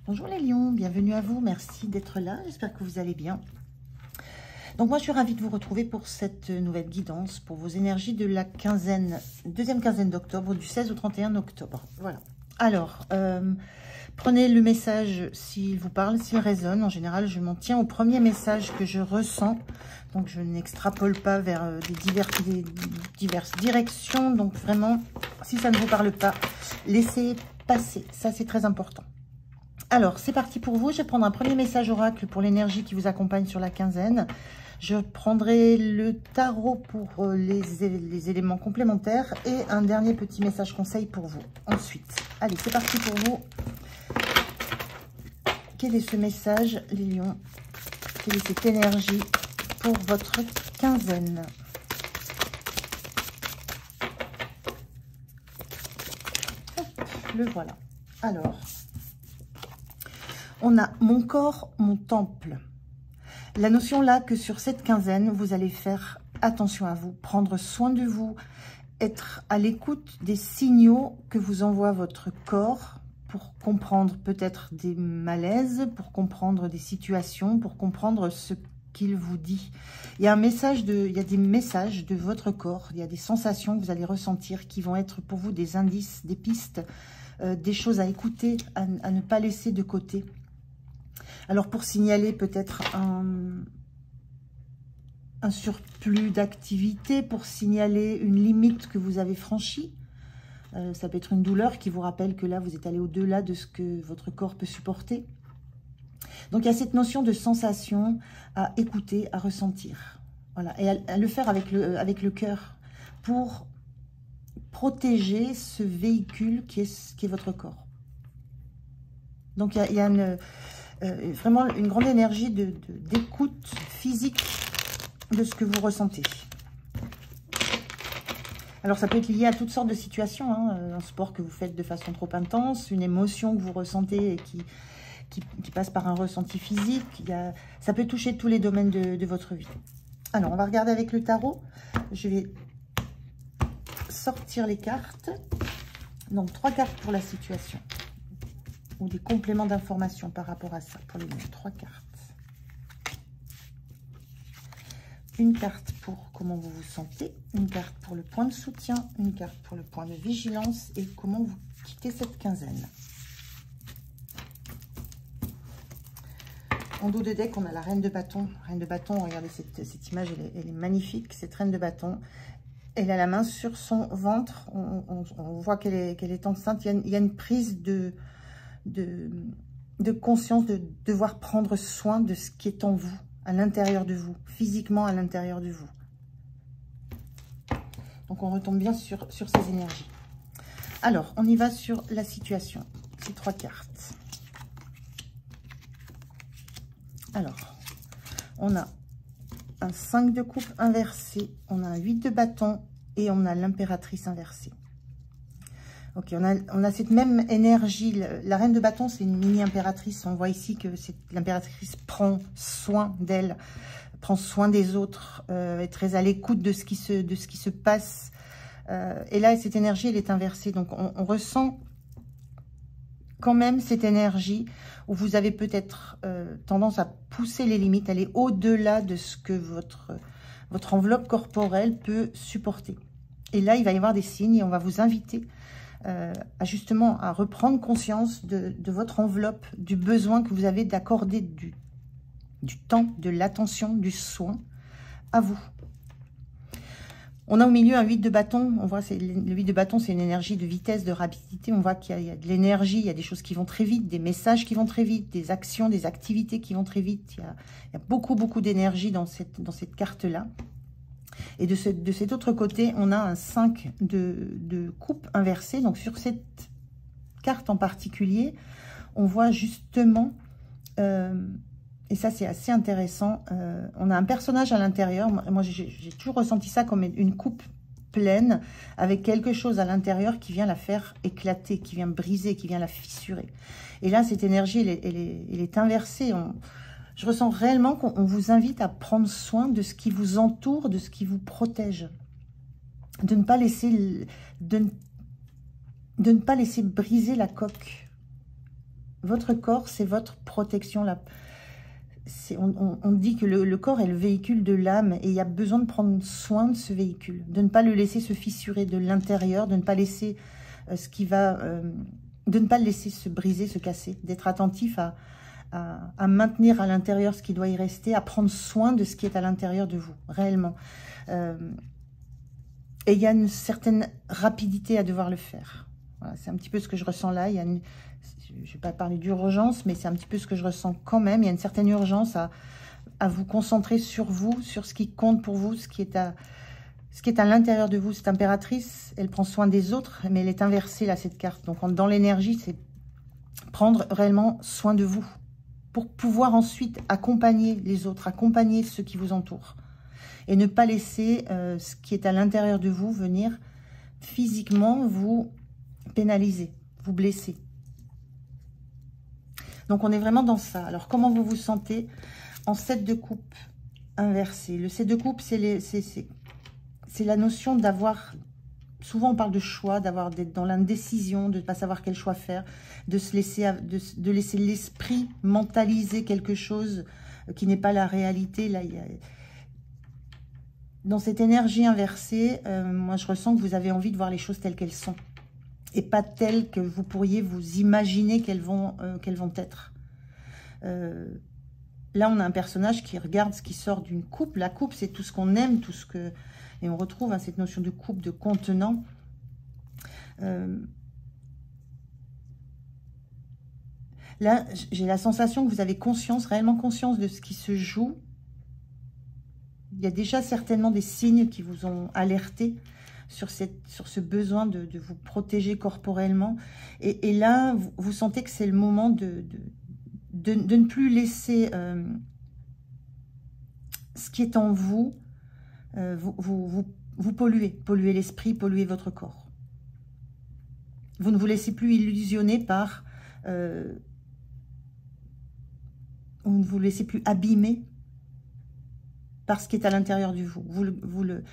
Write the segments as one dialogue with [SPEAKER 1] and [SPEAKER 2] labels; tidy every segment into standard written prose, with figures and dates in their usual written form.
[SPEAKER 1] Bonjour les lions, bienvenue à vous, merci d'être là, j'espère que vous allez bien. Donc moi je suis ravie de vous retrouver pour cette nouvelle guidance, pour vos énergies de la deuxième quinzaine d'octobre, du 16 au 31 octobre. Voilà. Alors, prenez le message s'il vous parle, s'il résonne. En général, je m'en tiens au premier message que je ressens. Donc je n'extrapole pas vers des diverses directions. Donc vraiment, si ça ne vous parle pas, laissez passer. Ça, c'est très important. Alors, c'est parti pour vous. Je vais prendre un premier message oracle pour l'énergie qui vous accompagne sur la quinzaine. Je prendrai le tarot pour les éléments complémentaires et un dernier petit message conseil pour vous. Ensuite, allez, c'est parti pour vous. Quel est ce message, les lions? Quelle est cette énergie pour votre quinzaine? Hop, le voilà. Alors... on a mon corps, mon temple. La notion là que sur cette quinzaine, vous allez faire attention à vous, prendre soin de vous, être à l'écoute des signaux que vous envoie votre corps pour comprendre peut-être des malaises, pour comprendre des situations, pour comprendre ce qu'il vous dit. Il y a des messages de votre corps, il y a des sensations que vous allez ressentir qui vont être pour vous des indices, des pistes, des choses à écouter, à ne pas laisser de côté. Alors, pour signaler peut-être un surplus d'activité, pour signaler une limite que vous avez franchie, ça peut être une douleur qui vous rappelle que là, vous êtes allé au-delà de ce que votre corps peut supporter. Donc, il y a cette notion de sensation à écouter, à ressentir. Voilà, et à le faire avec le cœur pour protéger ce véhicule qui est votre corps. Donc, il y a vraiment une grande énergie d'écoute physique de ce que vous ressentez. Alors, ça peut être lié à toutes sortes de situations, hein, un sport que vous faites de façon trop intense, une émotion que vous ressentez et qui passe par un ressenti physique. Ça peut toucher tous les domaines de votre vie. Alors, on va regarder avec le tarot. Je vais sortir les cartes. Donc, 3 cartes pour la situation. Ou des compléments d'information par rapport à ça. Pour les 3 cartes. Une carte pour comment vous vous sentez. Une carte pour le point de soutien. Une carte pour le point de vigilance. Et comment vous quittez cette quinzaine. En dos de deck, on a la reine de bâton. Reine de bâton, regardez cette image, elle est magnifique. Cette reine de bâton, elle a la main sur son ventre. On voit qu'elle est enceinte. Il y a une prise de conscience, de devoir prendre soin de ce qui est en vous, à l'intérieur de vous, physiquement à l'intérieur de vous. Donc, on retombe bien sur ces énergies. Alors, on y va sur la situation. Ces 3 cartes. Alors, on a un 5 de coupe inversé, on a un 8 de bâton et on a l'impératrice inversée. Ok, on a cette même énergie. La reine de bâton, c'est une mini-impératrice. On voit ici que l'impératrice prend soin d'elle, prend soin des autres, est très à l'écoute de ce qui se passe. Et là, cette énergie, elle est inversée. Donc, on ressent quand même cette énergie où vous avez peut-être tendance à pousser les limites, aller au-delà de ce que votre enveloppe corporelle peut supporter. Et là, il va y avoir des signes et on va vous inviter justement à reprendre conscience de votre enveloppe, du besoin que vous avez d'accorder du temps, de l'attention, du soin à vous. On a au milieu un 8 de bâton. On voit le 8 de bâton, c'est une énergie de vitesse, de rapidité. On voit qu'il y a de l'énergie, il y a des choses qui vont très vite, des messages qui vont très vite, des actions, des activités qui vont très vite. Il y a beaucoup d'énergie dans cette carte-là. Et de cet autre côté, on a un 5 de coupe inversé. Donc, sur cette carte en particulier, on voit justement, et ça, c'est assez intéressant, on a un personnage à l'intérieur. Moi, j'ai toujours ressenti ça comme une coupe pleine, avec quelque chose à l'intérieur qui vient la faire éclater, qui vient briser, qui vient la fissurer. Et là, cette énergie, elle est inversée. Je ressens réellement qu'on vous invite à prendre soin de ce qui vous entoure, de ce qui vous protège. De ne pas laisser briser la coque votre corps, c'est votre protection. On dit que le corps est le véhicule de l'âme et il y a besoin de prendre soin de ce véhicule, de ne pas le laisser se fissurer de l'intérieur, de ne pas laisser de ne pas le laisser se briser, se casser, d'être attentif à maintenir à l'intérieur ce qui doit y rester, à prendre soin de ce qui est à l'intérieur de vous, réellement. Et il y a une certaine rapidité à devoir le faire. Voilà, c'est un petit peu ce que je ressens là. Je ne vais pas parler d'urgence, mais c'est un petit peu ce que je ressens quand même. Il y a une certaine urgence à vous concentrer sur vous, sur ce qui compte pour vous, ce qui est à l'intérieur de vous. Cette impératrice, elle prend soin des autres, mais elle est inversée là, cette carte. Donc dans l'énergie, c'est prendre réellement soin de vous pour pouvoir ensuite accompagner les autres, accompagner ceux qui vous entourent. Et ne pas laisser ce qui est à l'intérieur de vous venir physiquement vous pénaliser, vous blesser. Donc, on est vraiment dans ça. Alors, comment vous vous sentez en 7 de coupe inversé? Le 7 de coupe, c'est la notion d'avoir... Souvent, on parle de choix, d'être dans l'indécision, de ne pas savoir quel choix faire, de laisser l'esprit mentaliser quelque chose qui n'est pas la réalité. Là, dans cette énergie inversée, moi, je ressens que vous avez envie de voir les choses telles qu'elles sont. Et pas telles que vous pourriez vous imaginer qu'elles vont être. Là, on a un personnage qui regarde ce qui sort d'une coupe. La coupe, c'est tout ce qu'on aime, tout ce que... Et on retrouve cette notion de coupe, de contenant. Là, j'ai la sensation que vous avez réellement conscience de ce qui se joue. Il y a déjà certainement des signes qui vous ont alerté sur ce besoin de vous protéger corporellement. Et là, vous sentez que c'est le moment de ne plus laisser ce qui est en vous vous polluer l'esprit, polluer votre corps. Vous ne vous laissez plus illusionner par... vous ne vous laissez plus abîmer par ce qui est à l'intérieur de vous. Vous le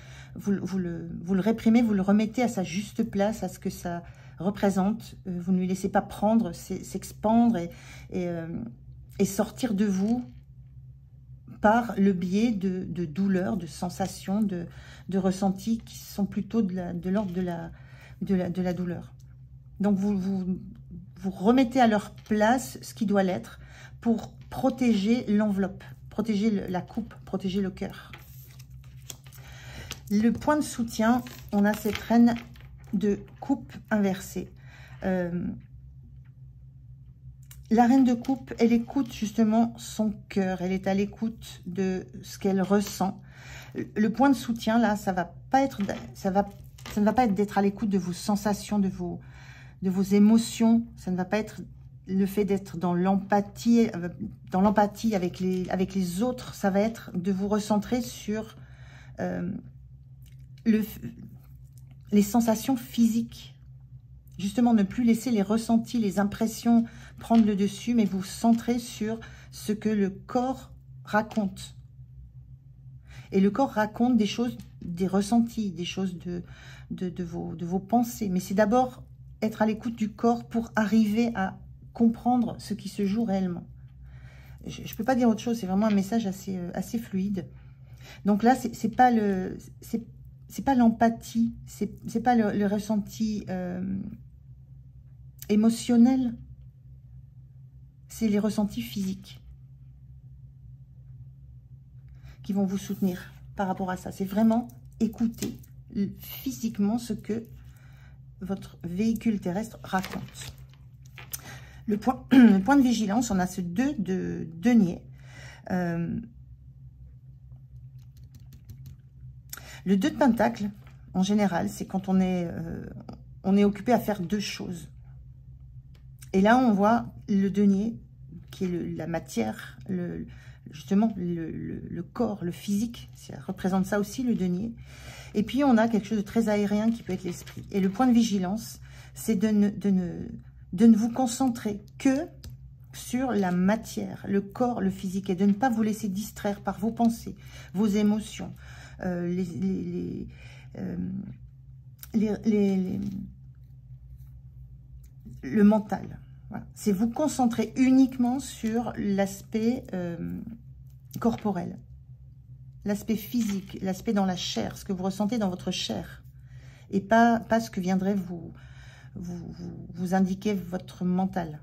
[SPEAKER 1] réprimez, vous le remettez à sa juste place, à ce que ça représente. Vous ne lui laissez pas prendre, s'expandre et sortir de vous par le biais de douleurs, de sensations, de ressentis qui sont plutôt de l'ordre de la douleur. Donc vous remettez à leur place ce qui doit l'être pour protéger l'enveloppe, protéger la coupe, protéger le cœur. Le point de soutien, on a cette reine de coupe inversée. La reine de coupe, elle écoute justement son cœur. Elle est à l'écoute de ce qu'elle ressent. Le point de soutien, là, ça ne va pas être d'être à l'écoute de vos sensations, de vos émotions. Ça ne va pas être le fait d'être dans l'empathie avec les autres. Ça va être de vous recentrer sur les sensations physiques. Justement, ne plus laisser les ressentis, les impressions prendre le dessus, mais vous centrer sur ce que le corps raconte. Et le corps raconte des choses, des ressentis, des choses de vos pensées. Mais c'est d'abord être à l'écoute du corps pour arriver à comprendre ce qui se joue réellement. Je ne peux pas dire autre chose, c'est vraiment un message assez fluide. Donc là, c'est pas l'empathie, c'est pas le ressenti émotionnel, c'est les ressentis physiques qui vont vous soutenir par rapport à ça. C'est vraiment écouter physiquement ce que votre véhicule terrestre raconte. Le point de vigilance, on a ce 2 de denier. Le 2 de pentacle, en général, c'est quand on est occupé à faire 2 choses. Et là, on voit le denier, qui est la matière, justement, le corps, le physique. Ça représente ça aussi, le denier. Et puis, on a quelque chose de très aérien qui peut être l'esprit. Et le point de vigilance, c'est de ne vous concentrer que sur la matière, le corps, le physique, et de ne pas vous laisser distraire par vos pensées, vos émotions, le mental. Voilà. C'est vous concentrer uniquement sur l'aspect corporel, l'aspect physique, l'aspect dans la chair, ce que vous ressentez dans votre chair, et pas ce que viendrait vous indiquer votre mental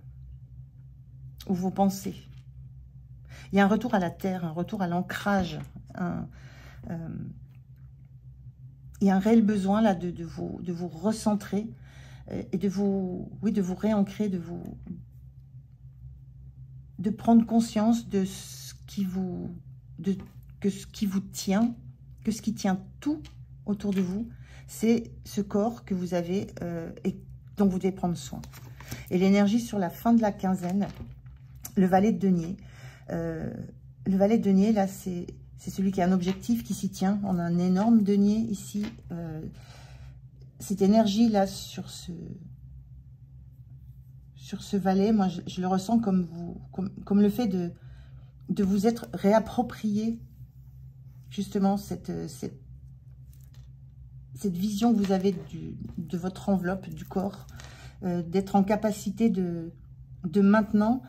[SPEAKER 1] ou vos pensées. Il y a un retour à la terre, un retour à l'ancrage, il y a un réel besoin là de vous recentrer et de vous réancrer, de prendre conscience de ce qui vous tient, que ce qui tient tout autour de vous, c'est ce corps que vous avez et dont vous devez prendre soin. Et l'énergie sur la fin de la quinzaine, le valet de denier. Le valet de denier, là, c'est celui qui a un objectif, qui s'y tient. On a un énorme denier ici. Cette énergie-là, sur ce valet, moi, je le ressens comme le fait de vous être réapproprié, justement, cette vision que vous avez de votre enveloppe, du corps, d'être en capacité de maintenant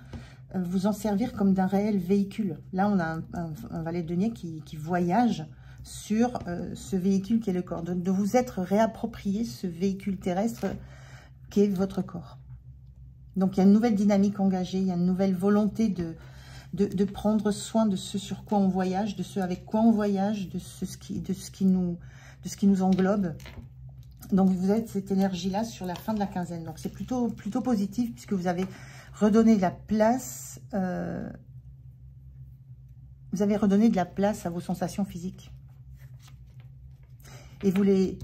[SPEAKER 1] vous en servir comme d'un réel véhicule. Là, on a un valet de denier qui voyage sur ce véhicule qui est le corps. De vous être réapproprié ce véhicule terrestre qui est votre corps. Donc, il y a une nouvelle dynamique engagée, il y a une nouvelle volonté de prendre soin de ce sur quoi on voyage, de ce avec quoi on voyage, de ce qui nous englobe. Donc, vous avez cette énergie-là sur la fin de la quinzaine. Donc, c'est plutôt positif puisque vous avez redonné de la place. Vous avez redonné de la place à vos sensations physiques. Et vous les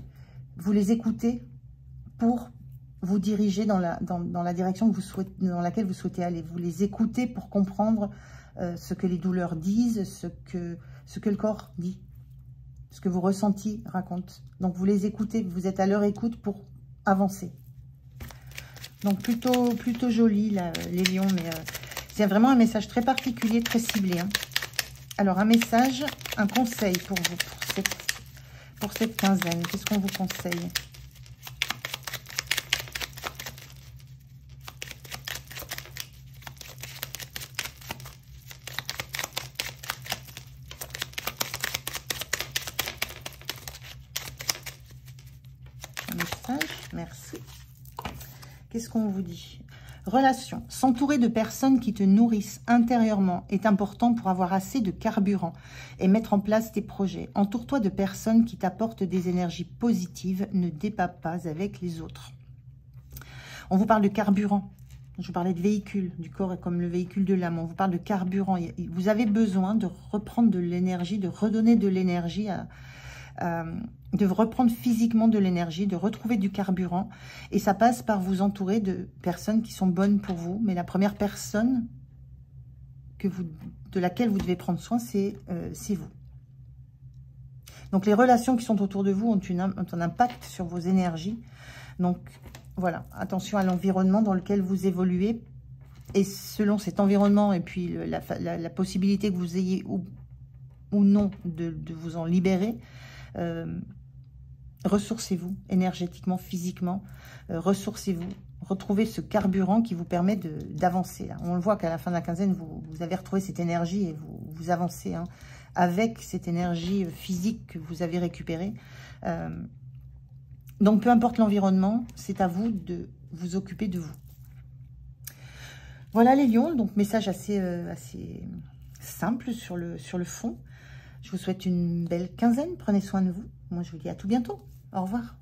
[SPEAKER 1] écoutez pour vous diriger dans la direction dans laquelle vous souhaitez aller. Vous les écoutez pour comprendre ce que les douleurs disent, ce que le corps dit, ce que vos ressentis racontent. Donc, vous les écoutez, vous êtes à leur écoute pour avancer. Donc, plutôt joli, là, les lions, mais c'est vraiment un message très particulier, très ciblé. Hein. Alors, un message, un conseil pour vous, pour cette quinzaine. Qu'est-ce qu'on vous conseille ? Un message, merci. Qu'est-ce qu'on vous dit? Relation. S'entourer de personnes qui te nourrissent intérieurement est important pour avoir assez de carburant et mettre en place tes projets. Entoure-toi de personnes qui t'apportent des énergies positives. Ne débat pas avec les autres. On vous parle de carburant. Je vous parlais de véhicule. Du corps est comme le véhicule de l'âme. On vous parle de carburant. Vous avez besoin de reprendre de l'énergie, de redonner de l'énergie de reprendre physiquement de l'énergie, de retrouver du carburant. Et ça passe par vous entourer de personnes qui sont bonnes pour vous. Mais la première personne de laquelle vous devez prendre soin, c'est vous. Donc les relations qui sont autour de vous ont un impact sur vos énergies. Donc voilà, attention à l'environnement dans lequel vous évoluez. Et selon cet environnement et puis la possibilité que vous ayez ou non de vous en libérer, ressourcez-vous énergétiquement, physiquement, ressourcez-vous, retrouvez ce carburant qui vous permet d'avancer. On le voit qu'à la fin de la quinzaine, vous avez retrouvé cette énergie et vous avancez hein, avec cette énergie physique que vous avez récupérée. Donc, peu importe l'environnement, c'est à vous de vous occuper de vous. Voilà les lions, donc message assez simple sur le fond. Je vous souhaite une belle quinzaine. Prenez soin de vous. Moi, je vous dis à tout bientôt. Au revoir.